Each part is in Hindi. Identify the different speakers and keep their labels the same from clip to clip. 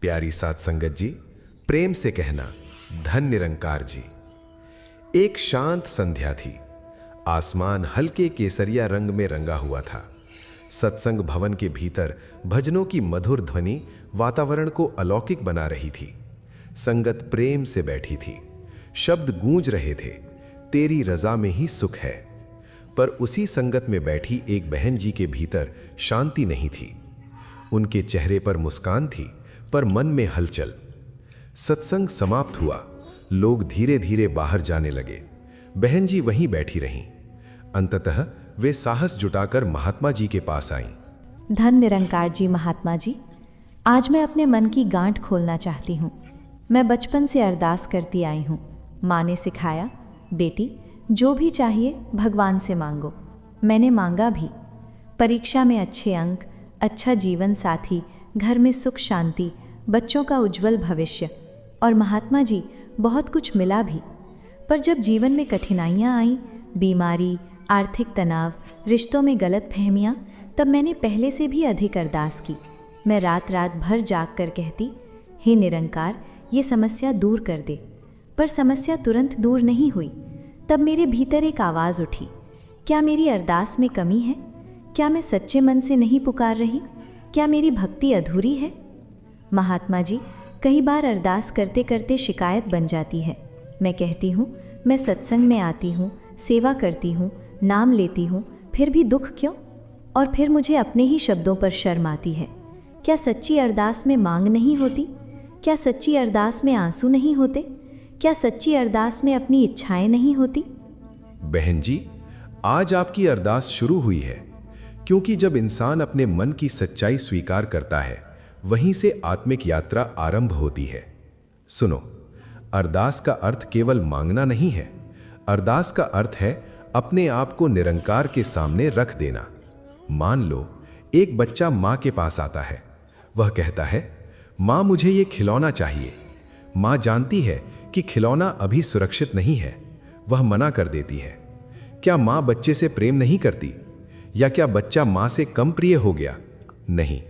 Speaker 1: प्यारी साध संगत जी, प्रेम से कहना धन निरंकार जी। एक शांत संध्या थी। आसमान हल्के केसरिया रंग में रंगा हुआ था। सत्संग भवन के भीतर भजनों की मधुर ध्वनि वातावरण को अलौकिक बना रही थी। संगत प्रेम से बैठी थी। शब्द गूंज रहे थे, तेरी रजा में ही सुख है। पर उसी संगत में बैठी एक बहन जी के भीतर शांति नहीं थी। उनके चेहरे पर मुस्कान थी, पर मन में हलचल। सत्संग समाप्त हुआ। लोग धीरे धीरे बाहर जाने लगे। बहन जी वहीं बैठी रहीं। अंततः वे साहस जुटाकर महात्मा जी के पास आईं।
Speaker 2: धन निरंकार जी। महात्मा जी, आज मैं अपने मन की गांठ खोलना चाहती हूँ। मैं बचपन से अरदास करती आई हूँ। माँ ने सिखाया, बेटी जो भी चाहिए भगवान से मांगो। मैंने मांगा भी। परीक्षा में अच्छे अंक, अच्छा जीवन साथी, घर में सुख शांति, बच्चों का उज्जवल भविष्य, और महात्मा जी बहुत कुछ मिला भी। पर जब जीवन में कठिनाइयाँ आईं, बीमारी, आर्थिक तनाव, रिश्तों में गलतफहमियाँ, तब मैंने पहले से भी अधिक अरदास की। मैं रात रात भर जाग कर कहती, हे निरंकार, ये समस्या दूर कर दे। पर समस्या तुरंत दूर नहीं हुई। तब मेरे भीतर एक आवाज़ उठी, क्या मेरी अरदास में कमी है? क्या मैं सच्चे मन से नहीं पुकार रही? क्या मेरी भक्ति अधूरी है? महात्मा जी, कई बार अरदास करते करते शिकायत बन जाती है। मैं कहती हूँ, मैं सत्संग में आती हूँ, सेवा करती हूँ, नाम लेती हूँ, फिर भी दुख क्यों? और फिर मुझे अपने ही शब्दों पर शर्म आती है। क्या सच्ची अरदास में मांग नहीं होती? क्या सच्ची अरदास में आंसू नहीं होते? क्या सच्ची अरदास में अपनी इच्छाएं नहीं होती?
Speaker 1: बहन जी, आज आपकी अरदास शुरू हुई है, क्योंकि जब इंसान अपने मन की सच्चाई स्वीकार करता है, वहीं से आत्मिक यात्रा आरंभ होती है। सुनो, अरदास का अर्थ केवल मांगना नहीं है। अरदास का अर्थ है अपने आप को निरंकार के सामने रख देना। मान लो, एक बच्चा माँ के पास आता है। वह कहता है, माँ मुझे ये खिलौना चाहिए। माँ जानती है कि खिलौना अभी सुरक्षित नहीं है। वह मना कर देती है। क्या माँ बच्चे से प्रेम नहीं करती? या क्या बच्चा माँ से कम प्रिय हो गया? नहीं,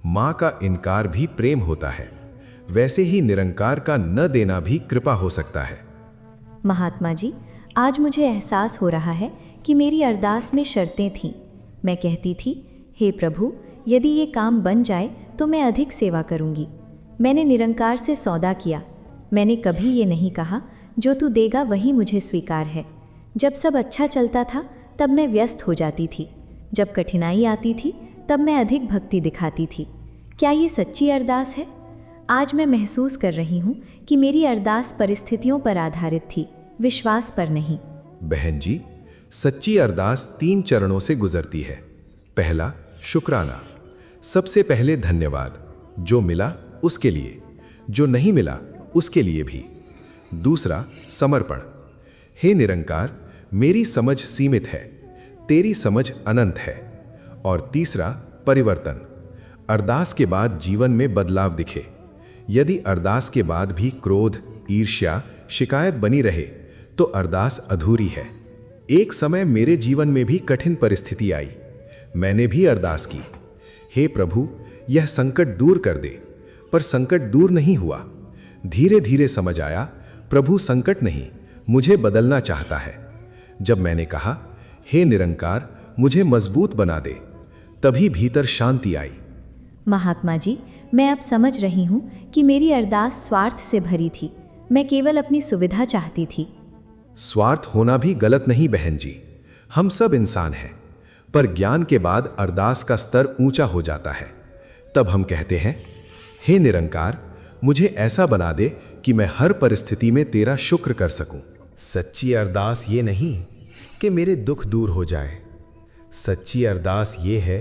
Speaker 1: माँ का इनकार भी प्रेम होता है। वैसे ही निरंकार का न देना भी कृपा हो सकता है।
Speaker 2: महात्मा जी, आज मुझे एहसास हो रहा है कि मेरी अरदास में शर्तें थीं। मैं कहती थी, हे प्रभु, यदि ये काम बन जाए तो मैं अधिक सेवा करूंगी। मैंने निरंकार से सौदा किया। मैंने कभी ये नहीं कहा, जो तू देगा वही मुझे स्वीकार है। जब सब अच्छा चलता था तब मैं व्यस्त हो जाती थी। जब कठिनाई आती थी तब मैं अधिक भक्ति दिखाती थी। क्या ये सच्ची अरदास है? आज मैं महसूस कर रही हूँ कि मेरी अरदास परिस्थितियों पर आधारित थी, विश्वास पर नहीं।
Speaker 1: बहन जी, सच्ची अरदास 3 चरणों से गुजरती है। पहला, शुक्राना। सबसे पहले धन्यवाद, जो मिला उसके लिए, जो नहीं मिला उसके लिए भी। दूसरा, समर्पण। हे निरंकार, मेरी समझ सीमित है, तेरी समझ अनंत है। और तीसरा, परिवर्तन। अरदास के बाद जीवन में बदलाव दिखे। यदि अरदास के बाद भी क्रोध, ईर्ष्या, शिकायत बनी रहे तो अरदास अधूरी है। एक समय मेरे जीवन में भी कठिन परिस्थिति आई। मैंने भी अरदास की, हे प्रभु, यह संकट दूर कर दे। पर संकट दूर नहीं हुआ। धीरे धीरे समझ आया, प्रभु संकट नहीं, मुझे बदलना चाहता है। जब मैंने कहा, हे निरंकार, मुझे मजबूत बना दे, तभी भीतर शांति आई।
Speaker 2: महात्मा जी, मैं अब समझ रही हूँ कि मेरी अरदास स्वार्थ से भरी थी। मैं केवल अपनी सुविधा चाहती थी।
Speaker 1: स्वार्थ होना भी गलत नहीं बहन जी। हम सब इंसान हैं। पर ज्ञान के बाद अरदास का स्तर ऊंचा हो जाता है। तब हम कहते हैं, हे निरंकार, मुझे ऐसा बना दे कि मैं हर परिस्थिति में तेरा शुक्र कर सकूं।
Speaker 3: सच्ची अरदास ये नहीं कि मेरे दुख दूर हो जाए। सच्ची अरदास ये है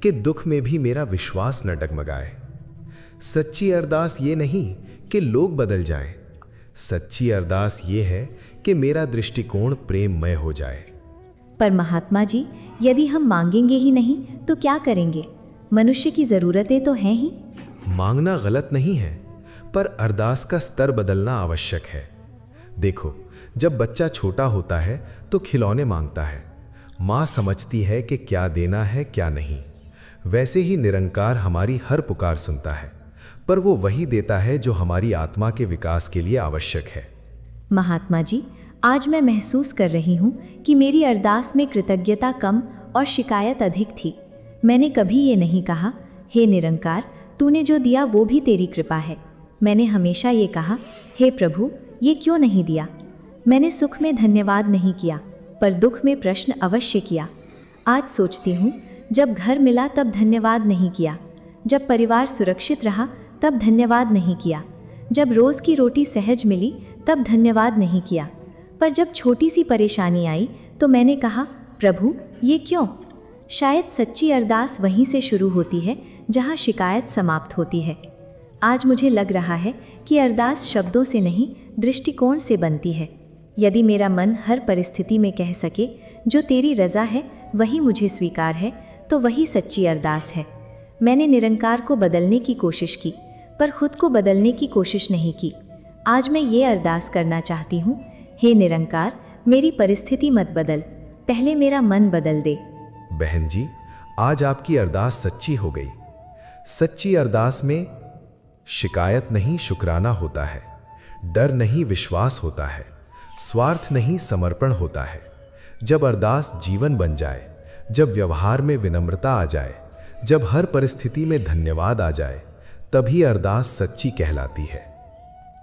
Speaker 3: कि दुख में भी मेरा विश्वास न डगमगाए। सच्ची अरदास ये नहीं कि लोग बदल जाएं। सच्ची अरदास ये है कि मेरा दृष्टिकोण प्रेममय हो जाए।
Speaker 2: पर महात्मा जी, यदि हम मांगेंगे ही नहीं तो क्या करेंगे? मनुष्य की ज़रूरतें तो हैं ही।
Speaker 3: मांगना गलत नहीं है, पर अरदास का स्तर बदलना आवश्यक है। देखो, जब बच्चा छोटा होता है तो खिलौने मांगता है। माँ समझती है कि क्या देना है क्या नहीं। वैसे ही निरंकार हमारी हर पुकार सुनता है, पर वो वही देता है जो हमारी आत्मा के विकास के लिए आवश्यक है।
Speaker 2: महात्मा जी, आज मैं महसूस कर रही हूँ कि मेरी अरदास में कृतज्ञता कम और शिकायत अधिक थी। मैंने कभी ये नहीं कहा, हे निरंकार, तूने जो दिया वो भी तेरी कृपा है। मैंने हमेशा ये कहा, हे प्रभु, ये क्यों नहीं दिया। मैंने सुख में धन्यवाद नहीं किया, पर दुख में प्रश्न अवश्य किया। आज सोचती हूँ, जब घर मिला तब धन्यवाद नहीं किया, जब परिवार सुरक्षित रहा तब धन्यवाद नहीं किया, जब रोज़ की रोटी सहज मिली तब धन्यवाद नहीं किया, पर जब छोटी सी परेशानी आई तो मैंने कहा, प्रभु ये क्यों। शायद सच्ची अरदास वहीं से शुरू होती है जहाँ शिकायत समाप्त होती है। आज मुझे लग रहा है कि अरदास शब्दों से नहीं, दृष्टिकोण से बनती है। यदि मेरा मन हर परिस्थिति में कह सके, जो तेरी रज़ा है वही मुझे स्वीकार है, तो वही सच्ची अरदास है। मैंने निरंकार को बदलने की कोशिश की, पर खुद को बदलने की कोशिश नहीं की। आज मैं ये अरदास करना चाहती हूँ, हे निरंकार, मेरी परिस्थिति मत बदल, पहले मेरा मन बदल दे।
Speaker 3: बहन जी, आज आपकी अरदास सच्ची हो गई। सच्ची अरदास में शिकायत नहीं शुक्राना होता है, डर नहीं विश्वास होता है, स्वार्थ नहीं समर्पण होता है। जब अरदास जीवन बन जाए, जब व्यवहार में विनम्रता आ जाए, जब हर परिस्थिति में धन्यवाद आ जाए, तभी अरदास सच्ची कहलाती है।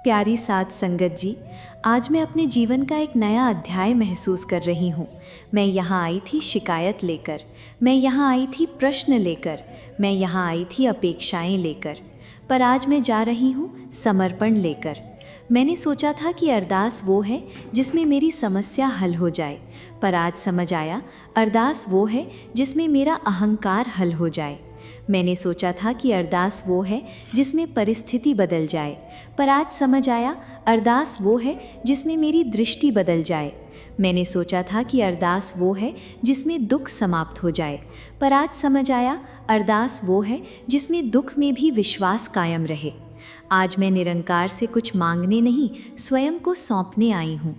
Speaker 2: प्यारी साध संगत जी, आज मैं अपने जीवन का एक नया अध्याय महसूस कर रही हूँ। मैं यहाँ आई थी शिकायत लेकर, मैं यहाँ आई थी प्रश्न लेकर, मैं यहाँ आई थी अपेक्षाएं लेकर, पर आज मैं जा रही हूँ समर्पण लेकर। मैंने सोचा था कि अरदास वो है जिसमें मेरी समस्या हल हो जाए, पर आज समझ आया अरदास वो है जिसमें मेरा अहंकार हल हो जाए। मैंने सोचा था कि अरदास वो है जिसमें परिस्थिति बदल जाए, पर आज समझ आया अरदास वो है जिसमें मेरी दृष्टि बदल जाए। मैंने सोचा था कि अरदास वो है जिसमें दुख समाप्त हो जाए, पर आज समझ आया अरदास वो है जिसमें दुख में भी विश्वास कायम रहे। आज मैं निरंकार से कुछ मांगने नहीं, स्वयं को सौंपने आई हूँ।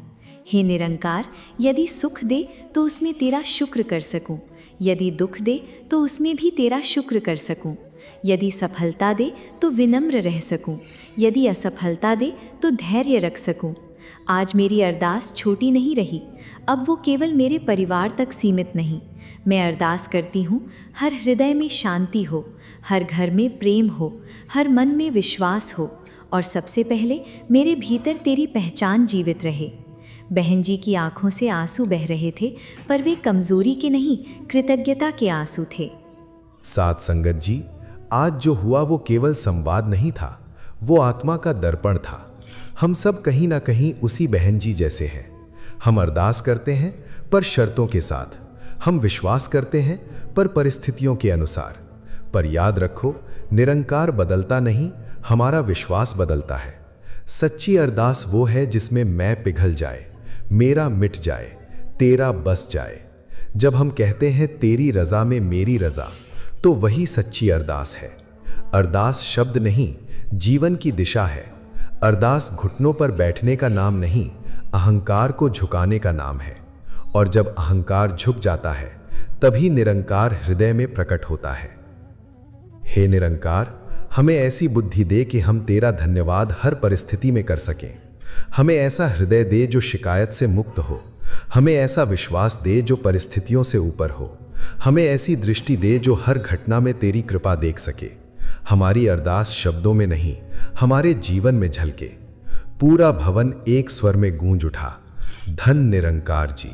Speaker 2: हे निरंकार, यदि सुख दे तो उसमें तेरा शुक्र कर सकूं, यदि दुख दे तो उसमें भी तेरा शुक्र कर सकूं, यदि सफलता दे तो विनम्र रह सकूं, यदि असफलता दे तो धैर्य रख सकूं। आज मेरी अरदास छोटी नहीं रही, अब वो केवल मेरे परिवार तक सीमित नहीं। मैं अरदास करती हूँ, हर हृदय में शांति हो, हर घर में प्रेम हो, हर मन में विश्वास हो, और सबसे पहले मेरे भीतर तेरी पहचान जीवित रहे। बहन जी की आंखों से आंसू बह रहे थे, पर वे कमजोरी के नहीं, कृतज्ञता के आंसू थे।
Speaker 3: साध संगत जी, आज जो हुआ वो केवल संवाद नहीं था, वो आत्मा का दर्पण था। हम सब कहीं ना कहीं उसी बहन जी जैसे हैं। हम अरदास करते हैं पर शर्तों के साथ, हम विश्वास करते हैं पर परिस्थितियों के अनुसार। पर याद रखो, निरंकार बदलता नहीं, हमारा विश्वास बदलता है। सच्ची अरदास वो है जिसमें मैं पिघल जाए, मेरा मिट जाए, तेरा बस जाए। जब हम कहते हैं तेरी रज़ा में मेरी रज़ा, तो वही सच्ची अरदास है। अरदास शब्द नहीं, जीवन की दिशा है। अरदास घुटनों पर बैठने का नाम नहीं, अहंकार को झुकाने का नाम है। और जब अहंकार झुक जाता है, तभी निरंकार हृदय में प्रकट होता है। हे निरंकार, हमें ऐसी बुद्धि दे कि हम तेरा धन्यवाद हर परिस्थिति में कर सकें। हमें ऐसा हृदय दे जो शिकायत से मुक्त हो, हमें ऐसा विश्वास दे जो परिस्थितियों से ऊपर हो, हमें ऐसी दृष्टि दे जो हर घटना में तेरी कृपा देख सके। हमारी अरदास शब्दों में नहीं, हमारे जीवन में झलके। पूरा भवन एक स्वर में गूंज उठा, धन निरंकार जी।